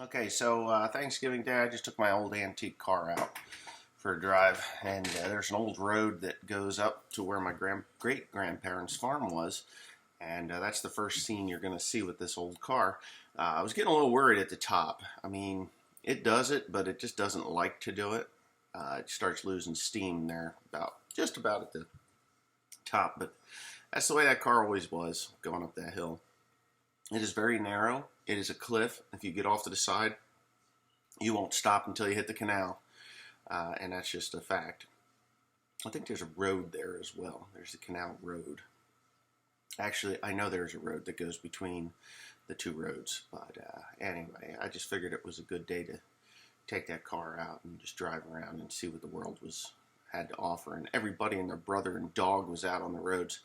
Okay, so Thanksgiving Day, I just took my old antique car out for a drive, and there's an old road that goes up to where my great-grandparents' farm was, and that's the first scene you're going to see with this old car. I was getting a little worried at the top. I mean, it does it, but it just doesn't like to do it. It starts losing steam there, just about at the top, but that's the way that car always was, going up that hill. It is very narrow. It is a cliff. If you get off to the side, you won't stop until you hit the canal, and that's just a fact. I think there's a road there as well. There's the canal road. Actually, I know there's a road that goes between the two roads, but anyway, I just figured it was a good day to take that car out and just drive around and see what the world had to offer. And everybody and their brother and dog was out on the roads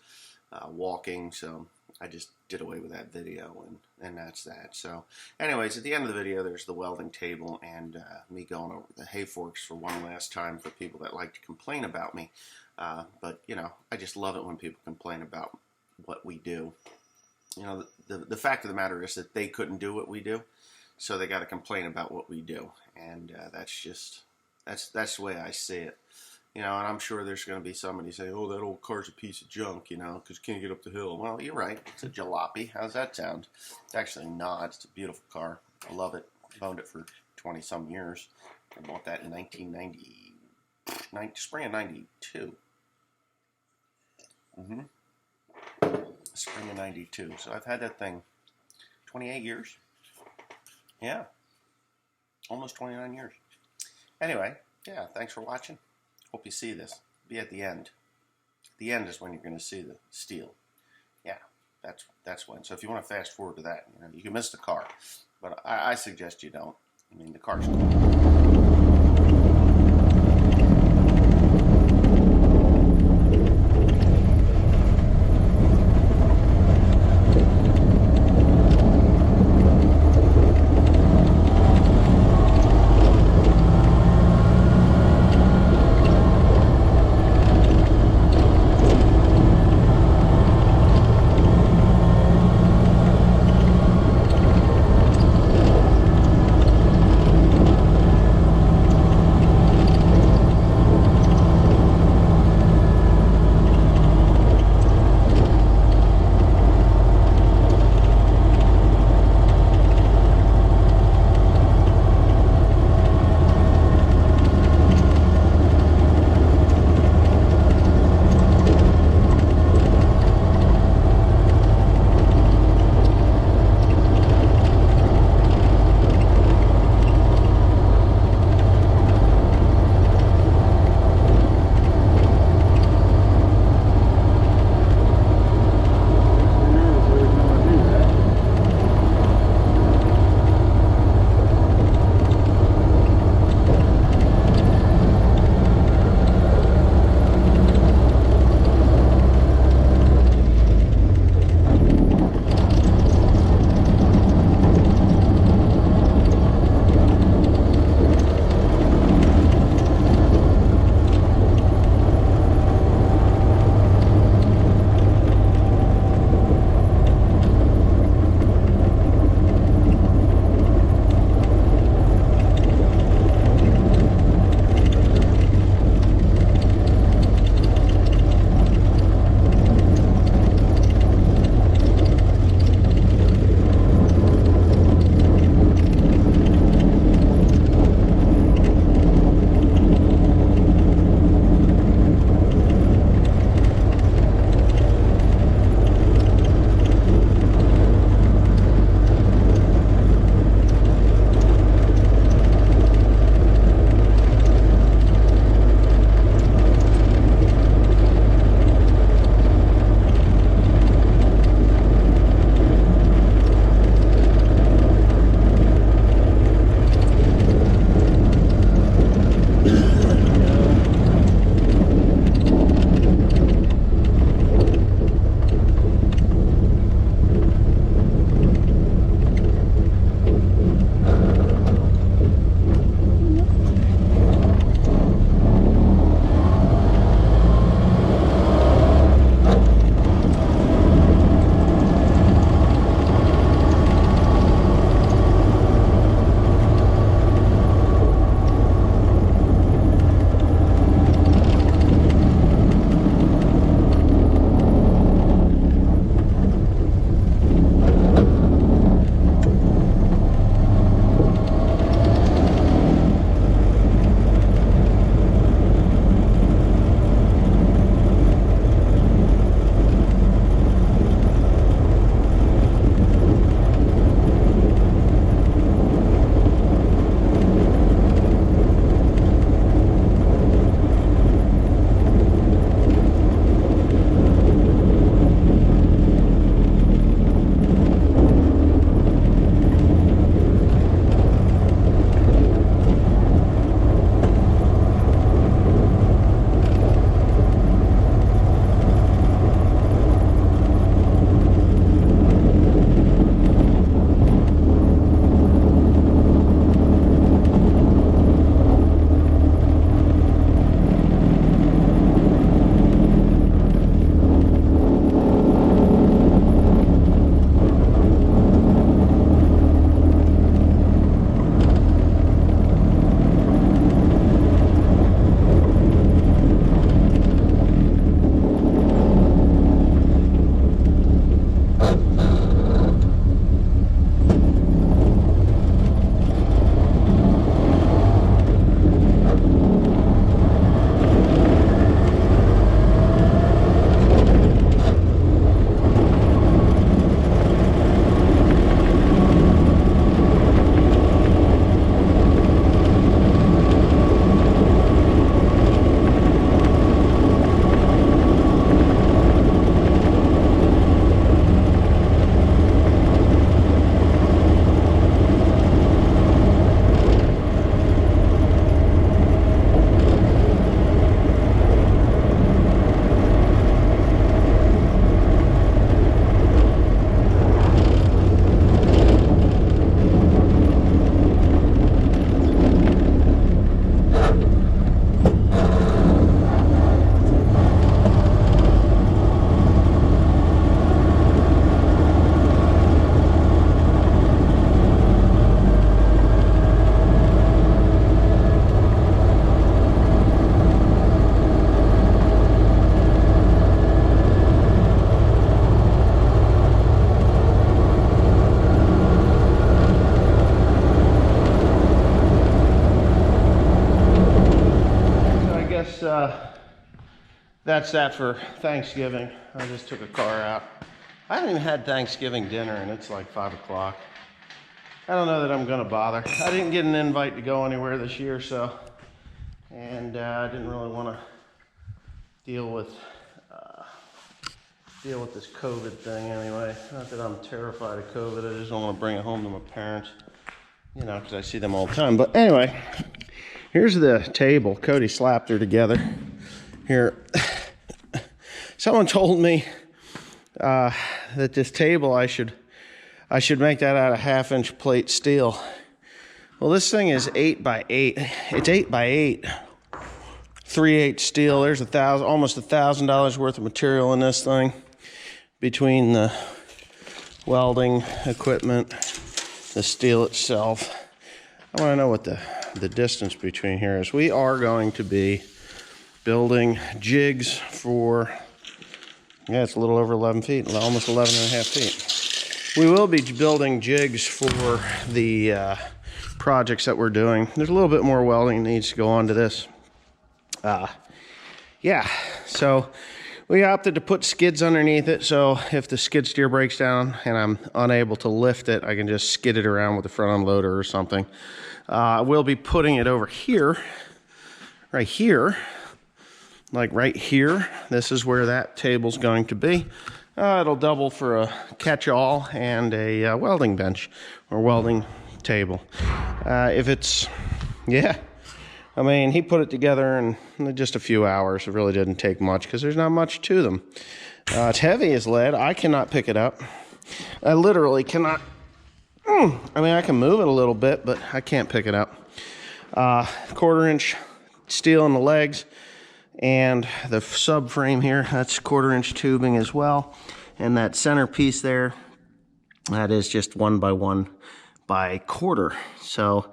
walking, so I just did away with that video, and that's that. So anyways, at the end of the video, there's the welding table and me going over the hay forks for one last time for people that like to complain about me. But, you know, I just love it when people complain about what we do. You know, the fact of the matter is that they couldn't do what we do, so they got to complain about what we do. And that's the way I see it. You know, and I'm sure there's going to be somebody say, oh, that old car's a piece of junk, you know, because you can't get up the hill. Well, you're right. It's a jalopy. How's that sound? It's actually not. It's a beautiful car. I love it. I've owned it for 20-some years. I bought that in spring of 92. Spring of 92. So I've had that thing 28 years. Yeah. Almost 29 years. Anyway, yeah, thanks for watching. Hope you see this. Be at the end. The end is when you're going to see the steel. Yeah, that's when. So if you want to fast forward to that, you know, you can miss the car. But I suggest you don't. I mean, the car's cool. that's that for Thanksgiving. I just took a car out. I haven't even had Thanksgiving dinner, and it's like 5 o'clock. I don't know that I'm gonna bother. I didn't get an invite to go anywhere this year, so, and I didn't really want to deal with this COVID thing anyway. Not that I'm terrified of COVID. I just don't want to bring it home to my parents, you know, because I see them all the time. But anyway, here's the table. Cody slapped her together. Here, someone told me that this table I should make that out of 1/2-inch plate steel. Well, this thing is 8 by 8. It's 8 by 8. 3/8 steel. There's almost $1,000 worth of material in this thing, between the welding equipment, the steel itself. I want to know what the distance between here is. We are going to be building jigs for, yeah, it's a little over 11 feet, almost 11.5 feet. We will be building jigs for the projects that we're doing. There's a little bit more welding that needs to go on to this. Yeah, so we opted to put skids underneath it, so if the skid steer breaks down and I'm unable to lift it, I can just skid it around with the front end loader or something. We'll be putting it over here, right here, like right here. This is where that table's going to be. It'll double for a catch-all and a welding bench or welding table. If it's, yeah. I mean, he put it together in just a few hours. It really didn't take much because there's not much to them. It's heavy as lead. I cannot pick it up. I literally cannot. I mean, I can move it a little bit, but I can't pick it up. 1/4-inch steel in the legs, and the subframe here, that's 1/4-inch tubing as well. And that center piece there, that is just 1 by 1 by 1/4. So,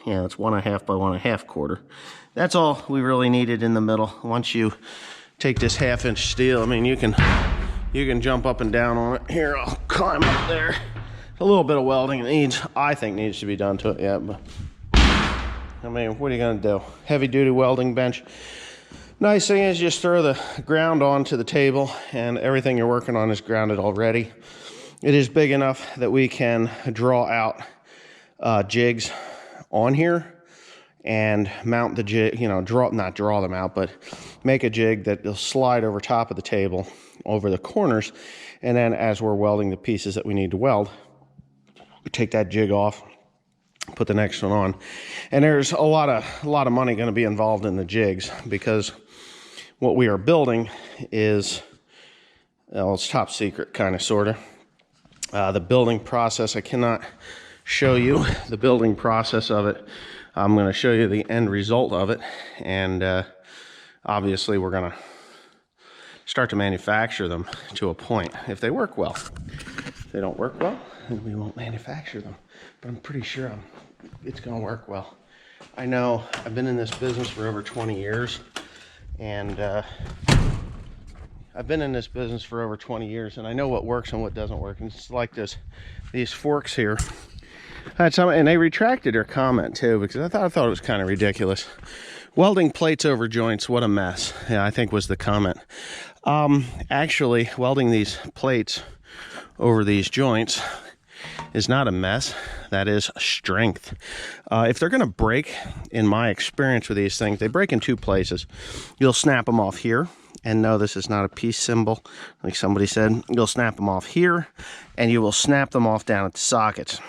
yeah, it's 1.5 by 1.5 1/4. That's all we really needed in the middle. Once you take this 1/2-inch steel, I mean, you can jump up and down on it. Here, I'll climb up there. A little bit of welding I think needs to be done to it yet, but I mean, what are you gonna do? Heavy duty welding bench. Nice thing is, just throw the ground onto the table and everything you're working on is grounded already. It is big enough that we can draw out jigs on here and mount the jig, you know, not draw them out, but make a jig that will slide over top of the table over the corners. And then as we're welding the pieces that we need to weld, we take that jig off, put the next one on. And there's a lot of money going to be involved in the jigs, because what we are building is, well, it's top secret, kind of, sort of. The building process, I cannot show you the building process of it. I'm going to show you the end result of it, and obviously we're going to start to manufacture them to a point if they work well. If they don't work well, then we won't manufacture them, but I'm pretty sure it's going to work well. I know I've been in this business for over 20 years, and and I know what works and what doesn't work. And it's like these forks here. And they retracted their comment too, because I thought it was kind of ridiculous. Welding plates over joints, what a mess. Yeah, I think was the comment. Actually, welding these plates over these joints is not a mess. That is strength. If they're going to break, in my experience with these things, they break in two places. You'll snap them off here. And no, this is not a peace symbol, like somebody said. You'll snap them off here, and you will snap them off down at the sockets.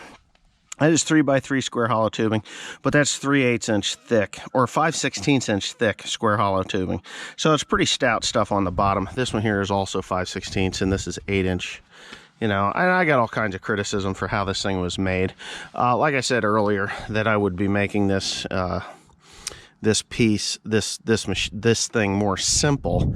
That is 3 by 3 square hollow tubing, but that's 3/8 inch thick, or 5/16 inch thick square hollow tubing. So it's pretty stout stuff on the bottom. This one here is also 5/16, and this is 8 inch. You know, and I got all kinds of criticism for how this thing was made. Like I said earlier, that I would be making this this thing more simple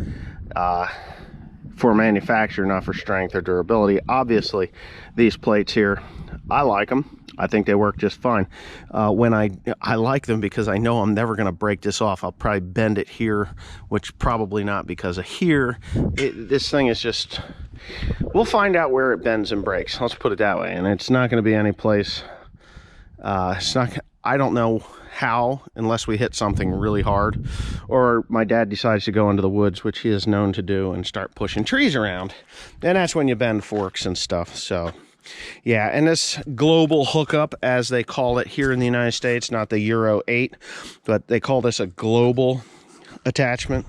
for manufacture, not for strength or durability. Obviously, these plates here, I like them. I think they work just fine. When I like them because I know I'm never going to break this off. I'll probably bend it here, which probably not because of here. This thing is just, we'll find out where it bends and breaks. Let's put it that way. And it's not going to be any place. I don't know how, unless we hit something really hard, or my dad decides to go into the woods, which he is known to do, and start pushing trees around. And that's when you bend forks and stuff. So yeah, and this global hookup, as they call it here in the United States, not the Euro 8, but they call this a global attachment.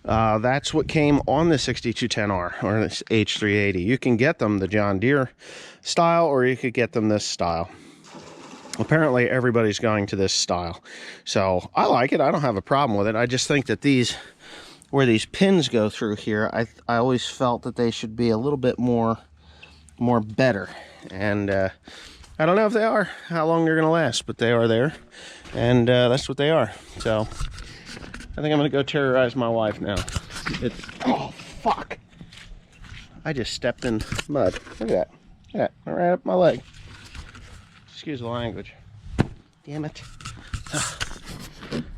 That's what came on the 6210R or this H380. You can get them the John Deere style, or you could get them this style. Apparently everybody's going to this style, so I like it. I don't have a problem with it. I just think that these, where these pins go through here, I always felt that they should be a little bit more better, and I don't know if they are, how long they're gonna last, but they are there, and that's what they are. So I think I'm gonna go terrorize my wife now. Oh fuck, I just stepped in mud. Look at that. Look at that, right up my leg. Excuse the language. Damn it.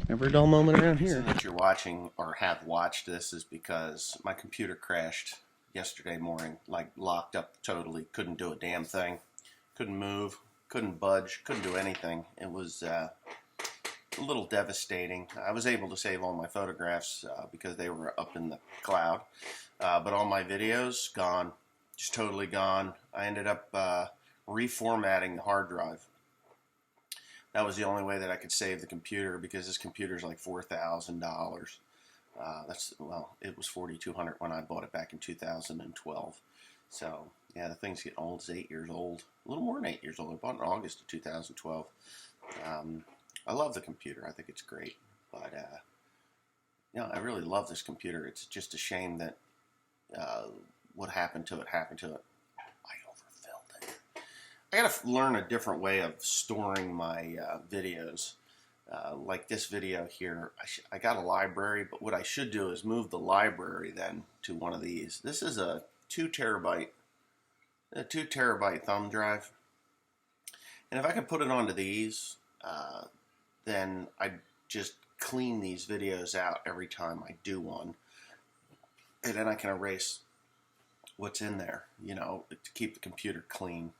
Never a dull moment around here. If you're watching or have watched this is because my computer crashed yesterday morning, like locked up totally, couldn't do a damn thing, couldn't move, couldn't budge, couldn't do anything. It was a little devastating. I was able to save all my photographs because they were up in the cloud, but all my videos gone, just totally gone. I ended up reformatting the hard drive. That was the only way that I could save the computer, because this computer is like $4,000. Well, it was $4,200 when I bought it back in 2012. So yeah, the thing's getting old. It's 8 years old, a little more than 8 years old. I bought it in August of 2012. I love the computer. I think it's great, but I really love this computer. It's just a shame that what happened to it happened to it. I overfilled it. I gotta learn a different way of storing my videos. Like this video here, I got a library, but what I should do is move the library then to one of these. This is a 2 terabyte thumb drive, and if I could put it onto these, then I just clean these videos out every time I do one, and then I can erase what's in there, to keep the computer clean.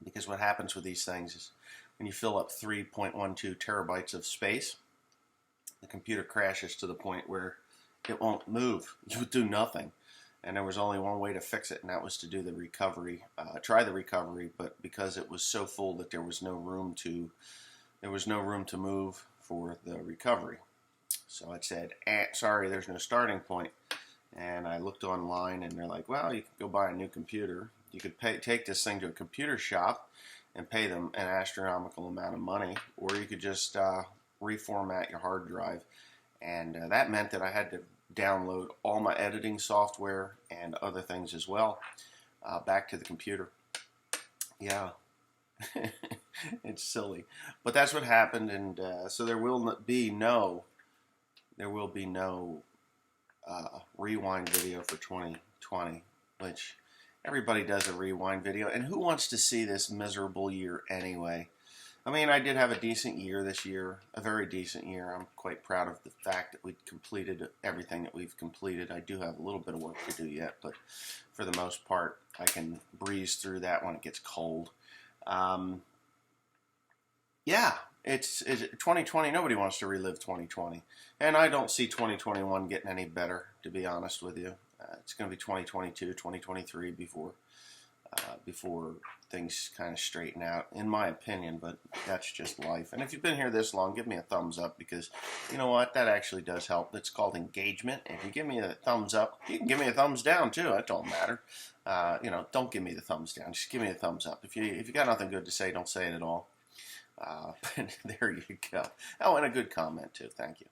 Because what happens with these things is, when you fill up 3.12 terabytes of space, the computer crashes to the point where it won't move. You would do nothing. And there was only one way to fix it, and that was to do the recovery. Try the recovery, but because it was so full that there was no room to move for the recovery. So I said, sorry, there's no starting point. And I looked online, and they're like, well, you can go buy a new computer. You could take this thing to a computer shop and pay them an astronomical amount of money, or you could just reformat your hard drive. And that meant that I had to download all my editing software and other things as well back to the computer. Yeah, it's silly, but that's what happened. And so there will be no rewind video for 2020, which everybody does a rewind video, and who wants to see this miserable year anyway? I mean, I did have a decent year this year, a very decent year. I'm quite proud of the fact that we completed everything that we've completed. I do have a little bit of work to do yet, but for the most part, I can breeze through that when it gets cold. Yeah, it's 2020. Nobody wants to relive 2020, and I don't see 2021 getting any better, to be honest with you. It's going to be 2022, 2023 before things kind of straighten out, in my opinion, but that's just life. And if you've been here this long, give me a thumbs up, because you know what? That actually does help. It's called engagement. If you give me a thumbs up, you can give me a thumbs down too. That don't matter. Don't give me the thumbs down. Just give me a thumbs up. If you got nothing good to say, don't say it at all. But there you go. Oh, and a good comment too. Thank you.